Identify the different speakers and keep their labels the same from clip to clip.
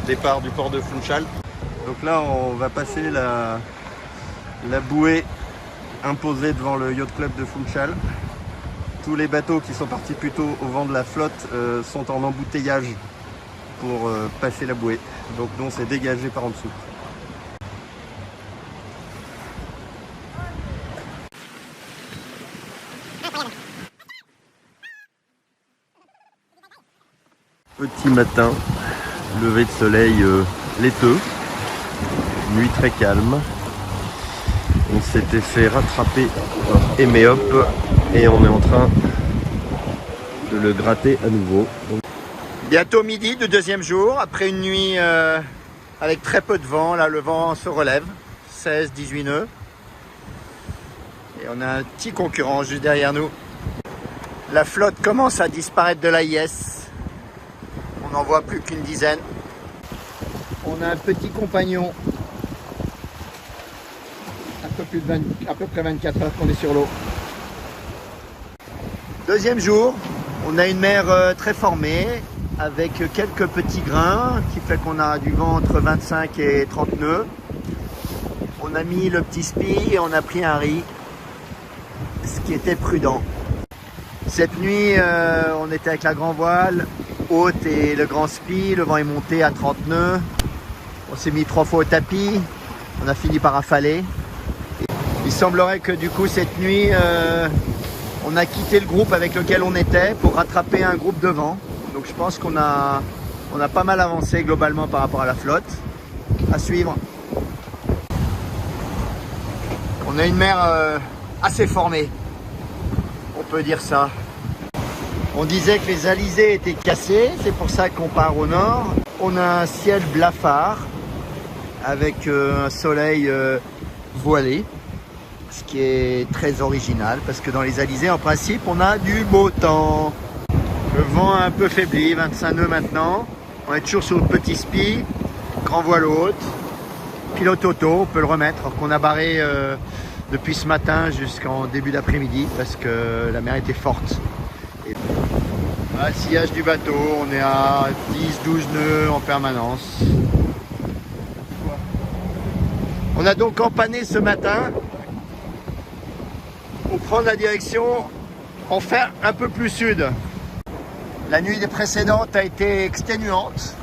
Speaker 1: départ du port de Funchal. Donc là on va passer la bouée imposée devant le yacht club de Funchal. Tous les bateaux qui sont partis plus tôt au vent de la flotte sont en embouteillage pour passer la bouée. Donc nous on s'est dégagé par en dessous. Petit matin, lever de soleil laiteux, nuit très calme. On s'était fait rattraper par Emeop et on est en train de le gratter à nouveau. Donc... Bientôt midi du deuxième jour, après une nuit avec très peu de vent. Là le vent se relève, 16-18 nœuds. Et on a un petit concurrent juste derrière nous. La flotte commence à disparaître de l'AIS. On n'en voit plus qu'une dizaine. On a un petit compagnon. À peu près 24 heures qu'on est sur l'eau. Deuxième jour, on a une mer très formée avec quelques petits grains qui fait qu'on a du vent entre 25 et 30 nœuds. On a mis le petit spi et on a pris un riz, ce qui était prudent. Cette nuit, on était avec la grand voile haute et le grand spi, le vent est monté à 30 nœuds. On s'est mis 3 fois au tapis, on a fini par affaler. Il semblerait que du coup cette nuit, on a quitté le groupe avec lequel on était pour rattraper un groupe de vent. Donc je pense qu'on a pas mal avancé globalement par rapport à la flotte. À suivre. On a une mer assez formée, on peut dire ça. On disait que les alizés étaient cassés, c'est pour ça qu'on part au nord. On a un ciel blafard avec un soleil voilé, ce qui est très original parce que dans les alizés, en principe, on a du beau temps. Le vent a un peu faibli, 25 nœuds maintenant. On est toujours sur le petit spi, grand voile haute, pilote auto, on peut le remettre, alors qu'on a barré depuis ce matin jusqu'en début d'après-midi parce que la mer était forte. Et le sillage du bateau, on est à 10-12 nœuds en permanence. On a donc empanné ce matin pour prendre la direction en faire un peu plus sud. La nuit précédente a été exténuante.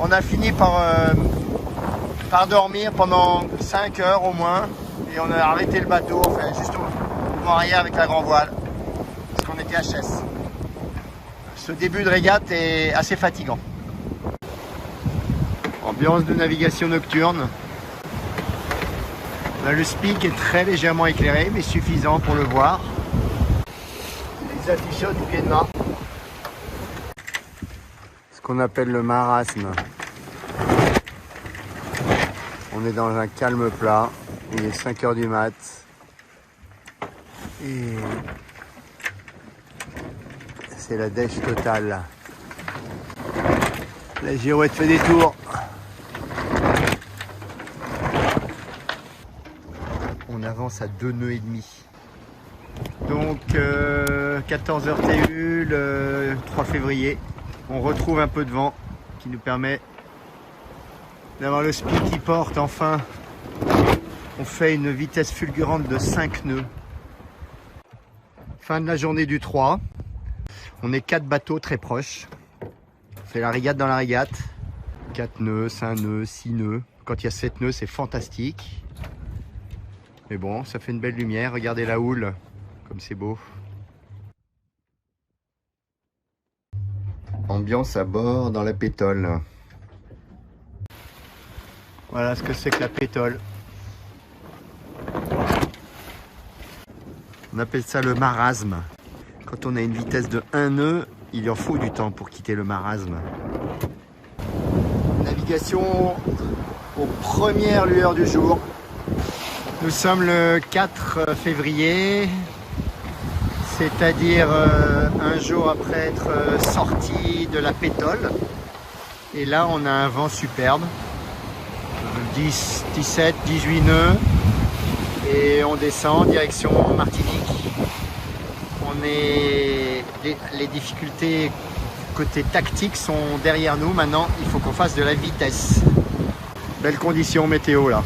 Speaker 1: On a fini par dormir pendant 5 heures au moins et on a arrêté le bateau, enfin juste au vent arrière avec la grand voile parce qu'on était HS. Ce début de régate est assez fatigant. Ambiance de navigation nocturne. On a le spi qui est très légèrement éclairé mais suffisant pour le voir. Les afficheurs du pied de mât. Ce qu'on appelle le marasme. On est dans un calme plat. Il est 5 heures du mat. Et c'est la dèche totale. La girouette fait des tours. On avance à 2 nœuds et demi. Donc 14h TU le 3 février. On retrouve un peu de vent qui nous permet d'avoir le spi qui porte enfin. On fait une vitesse fulgurante de 5 nœuds. Fin de la journée du 3. On est 4 bateaux très proches. On fait la régate dans la régate. 4 nœuds, 5 nœuds, 6 nœuds. Quand il y a 7 nœuds, c'est fantastique. Mais bon, ça fait une belle lumière. Regardez la houle, comme c'est beau. Ambiance à bord dans la pétole. Voilà ce que c'est que la pétole. On appelle ça le marasme. Quand on a une vitesse de 1 nœud, il en faut du temps pour quitter le marasme. Navigation aux premières lueurs du jour. Nous sommes le 4 février, c'est-à-dire un jour après être sorti de la pétole. Et là, on a un vent superbe, 10, 17, 18 nœuds. Et on descend direction Martinique. Les difficultés côté tactique sont derrière nous. Maintenant, il faut qu'on fasse de la vitesse. Belle condition météo là.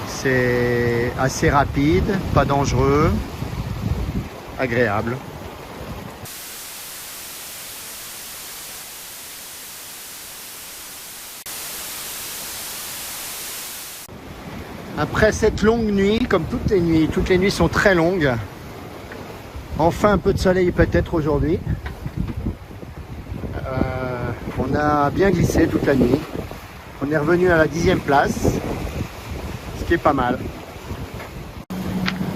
Speaker 1: C'est assez rapide, pas dangereux, agréable. Après cette longue nuit, comme toutes les nuits sont très longues, enfin un peu de soleil peut-être aujourd'hui. On a bien glissé toute la nuit. On est revenu à la 10e place, ce qui est pas mal.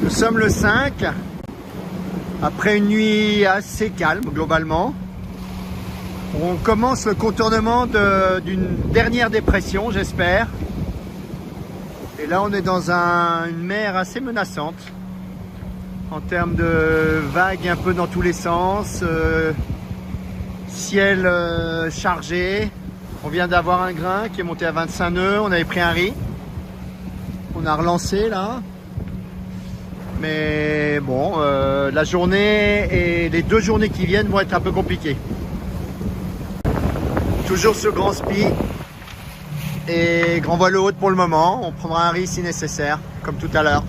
Speaker 1: Nous sommes le 5, après une nuit assez calme globalement. On commence le contournement d'une dernière dépression, j'espère. Et là, on est dans une mer assez menaçante en termes de vagues un peu dans tous les sens, ciel chargé. On vient d'avoir un grain qui est monté à 25 nœuds, on avait pris un riz. On a relancé là. Mais bon, la journée et les 2 journées qui viennent vont être un peu compliquées. Toujours sur grand spi. Et grand voile haute pour le moment, on prendra un riz si nécessaire, comme tout à l'heure.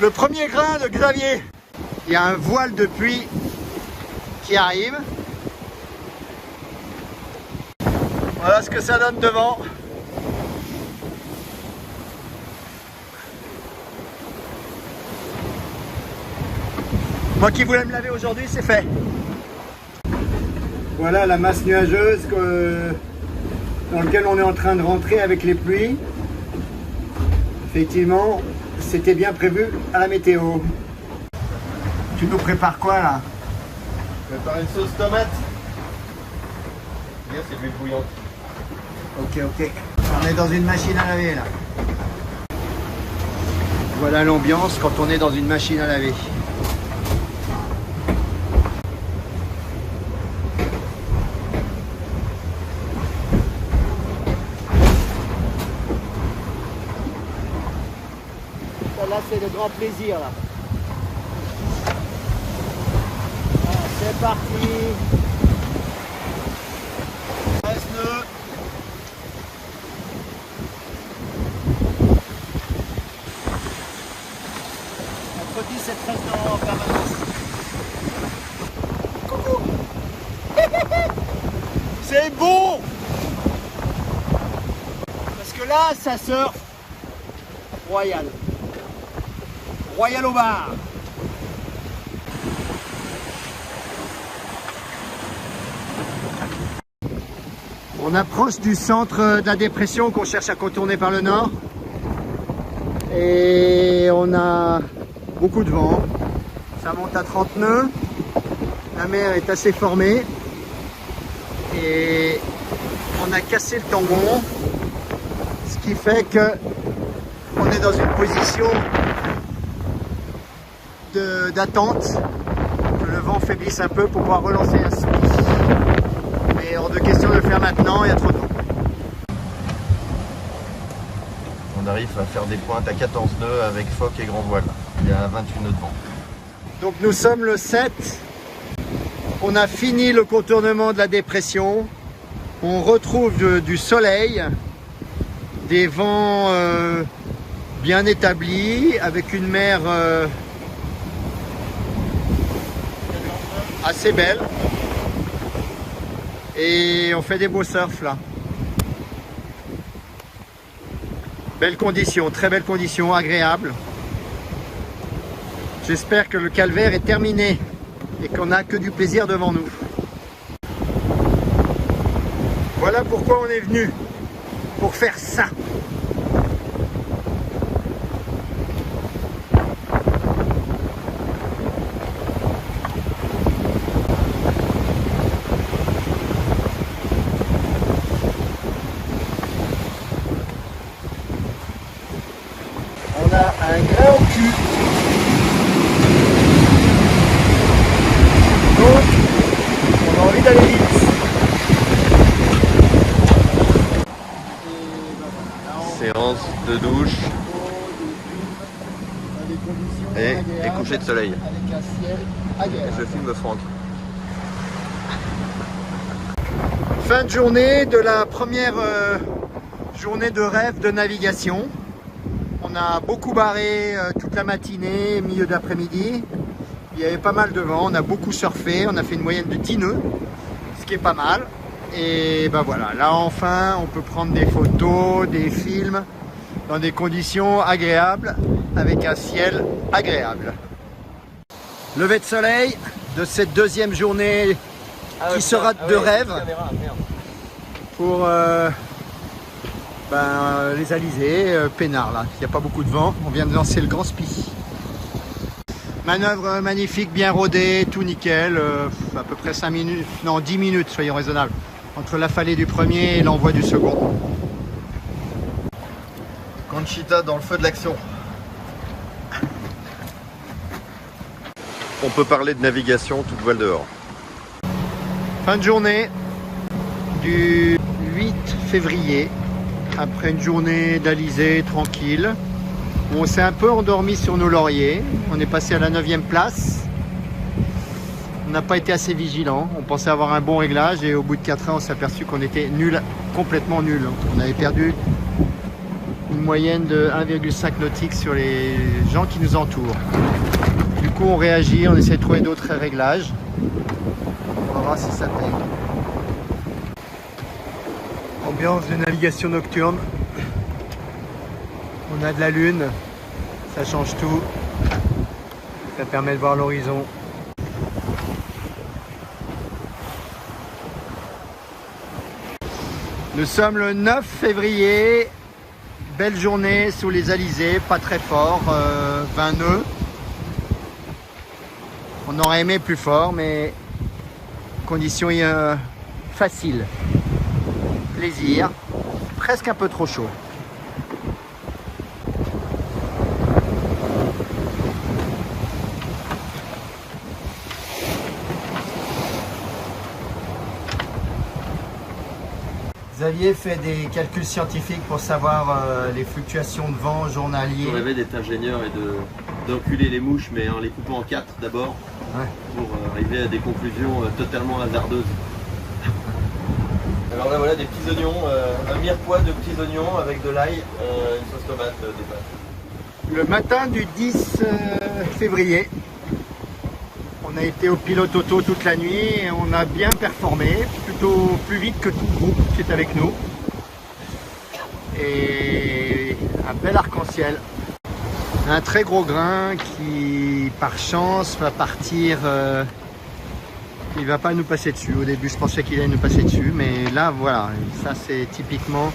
Speaker 1: Le premier grain de Xavier. Il y a un voile de pluie qui arrive. Voilà ce que ça donne devant. Moi qui voulais me laver aujourd'hui, c'est fait. Voilà la masse nuageuse dans laquelle on est en train de rentrer avec les pluies. Effectivement, c'était bien prévu à la météo. Tu nous prépares quoi là?
Speaker 2: Je vais préparer une sauce tomate. Bien, c'est de l'huile bouillante.
Speaker 1: Ok. On est dans une machine à laver là. Voilà l'ambiance quand on est dans une machine à laver. Là, c'est le grand plaisir là. Voilà, c'est parti. 13 nœuds. Entre 10 et 13 nœuds en permanence. Coucou. C'est bon. Parce que là, ça surfe royal. Royal au bar. On approche du centre de la dépression qu'on cherche à contourner par le nord. Et on a beaucoup de vent. Ça monte à 30 nœuds. La mer est assez formée. Et on a cassé le tangon. Ce qui fait que on est dans une position d'attente, que le vent faiblisse un peu pour pouvoir relancer un ski. Mais hors de question de le faire maintenant, il y a trop de vent.
Speaker 2: On arrive à faire des pointes à 14 nœuds avec phoque et grand voile. Il y a 28 nœuds de vent.
Speaker 1: Donc nous sommes le 7. On a fini le contournement de la dépression. On retrouve du soleil, des vents bien établis, avec une mer assez belle, et on fait des beaux surfs là. Belles conditions, très belles conditions, agréables. J'espère que le calvaire est terminé et qu'on n'a que du plaisir devant nous. Voilà pourquoi on est venu, pour faire ça. On a un grain au cul. Donc, on a envie d'aller vite.
Speaker 2: Séance de douche et coucher de soleil.
Speaker 1: Avec un ciel agréable.
Speaker 2: Je filme Franck.
Speaker 1: Fin de journée de la première journée de rêve de navigation. On a beaucoup barré toute la matinée, milieu d'après-midi. Il y avait pas mal de vent, on a beaucoup surfé, on a fait une moyenne de 10 nœuds, ce qui est pas mal. Et ben voilà, là enfin on peut prendre des photos, des films dans des conditions agréables, avec un ciel agréable. Lever de soleil de cette deuxième journée qui sera de rêve pour les alizés, peinard là. Il n'y a pas beaucoup de vent, on vient de lancer le grand spi. Manœuvre magnifique, bien rodée, tout nickel, à peu près 5 minutes, non 10 minutes, soyons raisonnables, entre l'affalée du premier et l'envoi du second.
Speaker 2: Conchita dans le feu de l'action. On peut parler de navigation toute voile dehors.
Speaker 1: Fin de journée du 8 février, après une journée d'alizé tranquille. On s'est un peu endormi sur nos lauriers, on est passé à la 9e place. On n'a pas été assez vigilant, on pensait avoir un bon réglage et au bout de 4 heures on s'est aperçu qu'on était nul, complètement nul. On avait perdu une moyenne de 1,5 nautique sur les gens qui nous entourent. Du coup on réagit, on essaie de trouver d'autres réglages. On va voir si ça paye. Ambiance de navigation nocturne. On a de la lune, ça change tout. Ça permet de voir l'horizon. Nous sommes le 9 février. Belle journée sous les alizés, pas très fort, 20 nœuds. On aurait aimé plus fort, mais conditions faciles. Plaisir, presque un peu trop chaud. Xavier fait des calculs scientifiques pour savoir les fluctuations de vent journaliers.
Speaker 3: On rêvait d'être ingénieur et d'enculer les mouches, mais en les coupant en 4 d'abord, pour arriver à des conclusions totalement hasardeuses. Alors là voilà des petits oignons, un mirepoix de petits oignons avec de l'ail, une sauce tomate, des pâtes.
Speaker 1: Le matin du 10 février, on a été au pilote auto toute la nuit et on a bien performé, plutôt plus vite que tout le groupe qui est avec nous. Et un bel arc-en-ciel. Un très gros grain qui, par chance, va partir. Il va pas nous passer dessus. Au début, je pensais qu'il allait nous passer dessus, mais là, voilà. Ça, c'est typiquement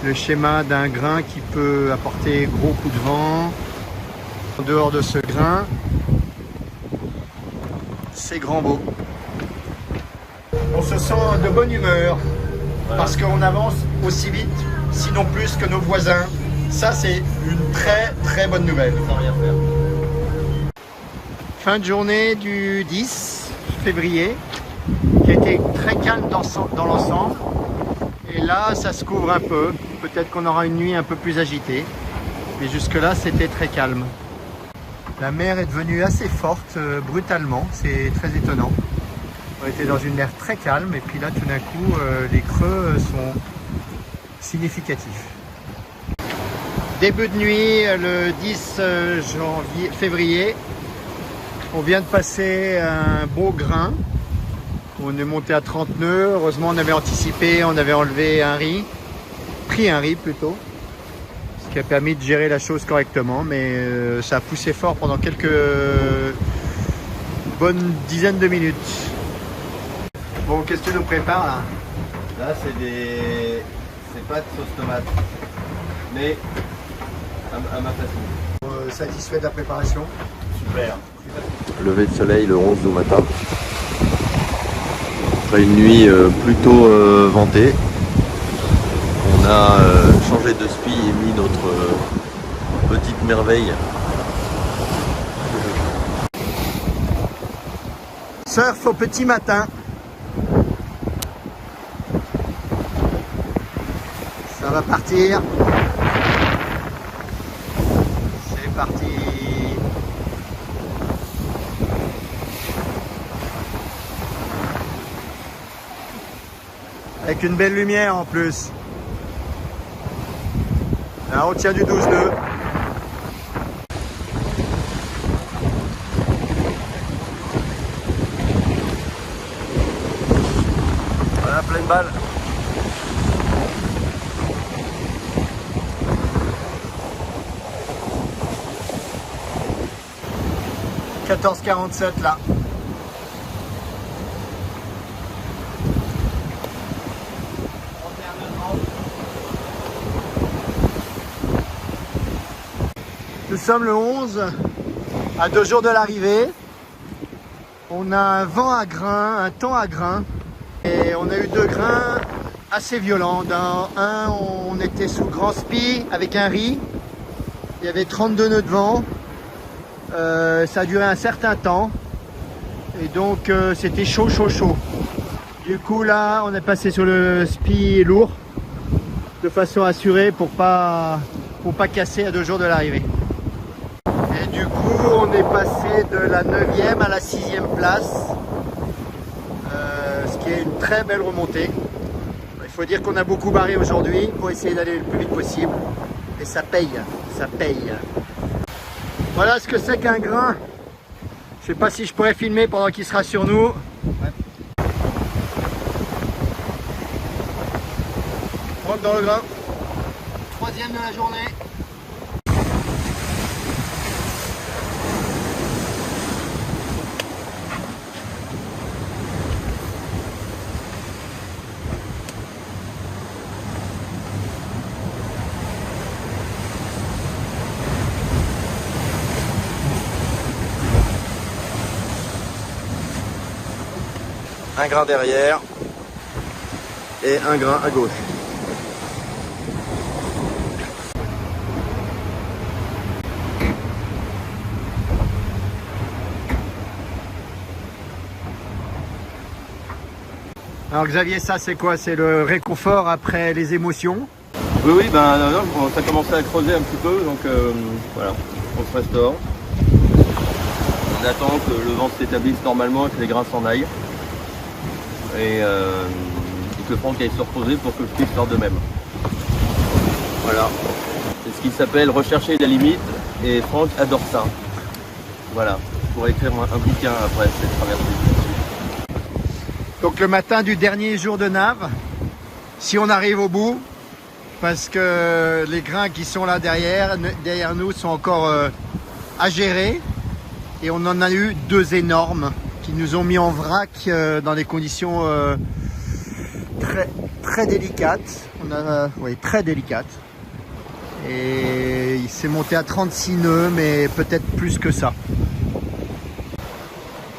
Speaker 1: le schéma d'un grain qui peut apporter gros coups de vent. En dehors de ce grain, c'est grand beau. On se sent de bonne humeur parce qu'on avance aussi vite, sinon plus que nos voisins. Ça, c'est une très très bonne nouvelle.
Speaker 3: Sans rien faire.
Speaker 1: Fin de journée du 10 février, qui a été très calme dans l'ensemble. Et là, ça se couvre un peu. Peut-être qu'on aura une nuit un peu plus agitée. Mais jusque-là, c'était très calme. La mer est devenue assez forte brutalement, c'est très étonnant. On était dans une mer très calme et puis là tout d'un coup les creux sont significatifs. Début de nuit, le 10 février, on vient de passer un beau grain. On est monté à 30 nœuds, heureusement on avait anticipé, on avait enlevé un riz, pris un riz plutôt. Qui a permis de gérer la chose correctement, mais ça a poussé fort pendant quelques bonnes dizaines de minutes. Bon, qu'est-ce que tu nous prépares là?
Speaker 3: Là c'est pas de sauce tomate, mais à ma façon.
Speaker 1: Satisfait de la préparation?
Speaker 3: Super.
Speaker 2: Lever de soleil le 11 au matin. Après une nuit plutôt ventée. On a changé de spi et mis notre petite merveille.
Speaker 1: Surf au petit matin. Ça va partir. C'est parti. Avec une belle lumière en plus. Là, on tient du 12-2. Voilà, pleine balle. « 14,47 là. Nous sommes le 11, à 2 jours de l'arrivée. On a un vent à grains, un temps à grains. Et on a eu 2 grains assez violents. Dans un, on était sous grand spi avec un riz. Il y avait 32 nœuds de vent. Ça a duré un certain temps. Et donc c'était chaud. Du coup là, on est passé sur le spi lourd. De façon assurée pour pas casser à 2 jours de l'arrivée. Et du coup, on est passé de la 9e à la 6e place, ce qui est une très belle remontée. Il faut dire qu'on a beaucoup barré aujourd'hui pour essayer d'aller le plus vite possible. Et ça paye, ça paye. Voilà ce que c'est qu'un grain. Je sais pas si je pourrais filmer pendant qu'il sera sur nous. On rentre dans le grain. 3e de la journée.
Speaker 2: Un grain derrière et un grain à gauche.
Speaker 1: Alors Xavier, ça c'est quoi? C'est le réconfort après les émotions?
Speaker 3: Oui, ben non, ça commençait à creuser un petit peu, donc voilà, on se restaure. On attend que le vent s'établisse normalement et que les grains s'en aillent. Et que Franck aille se reposer pour que je puisse faire de même. Voilà. C'est ce qui s'appelle rechercher la limite et Franck adore ça. Voilà. Pour écrire un bouquin après cette traversée.
Speaker 1: Donc le matin du dernier jour de nave, si on arrive au bout, parce que les grains qui sont là derrière nous sont encore à gérer. Et on en a eu 2 énormes qui nous ont mis en vrac dans des conditions très délicates. Oui, très délicates. Et il s'est monté à 36 nœuds, mais peut-être plus que ça.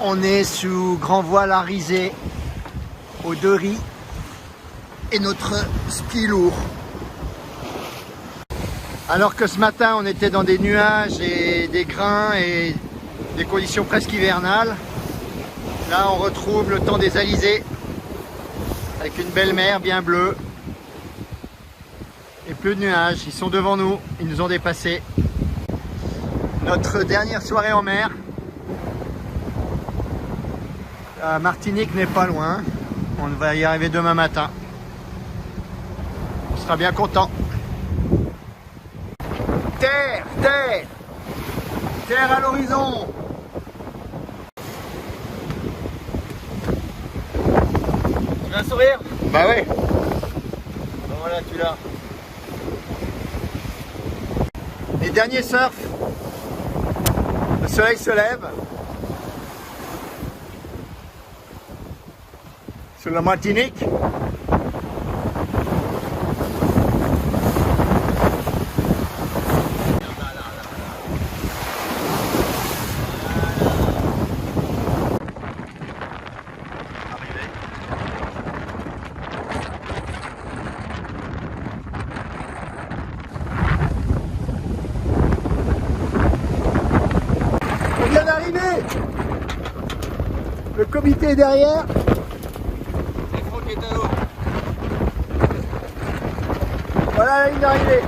Speaker 1: On est sous grand voile à risée, aux 2 riz, et notre spi lourd. Alors que ce matin, on était dans des nuages et des grains et des conditions presque hivernales. Là, on retrouve le temps des alizés avec une belle mer bien bleue et plus de nuages. Ils sont devant nous, ils nous ont dépassés. Notre dernière soirée en mer. La Martinique n'est pas loin. On va y arriver demain matin. On sera bien content. Terre, terre, terre à l'horizon.
Speaker 3: Tu veux un sourire?
Speaker 1: Bah ouais.
Speaker 3: Ben voilà, tu l'as.
Speaker 1: Les derniers surfs. Le soleil se lève. Sur la Martinique. On vient d'arriver. Le comité est derrière.
Speaker 3: C'est Franck qui est à l'eau.
Speaker 1: Voilà la ligne d'arrivée.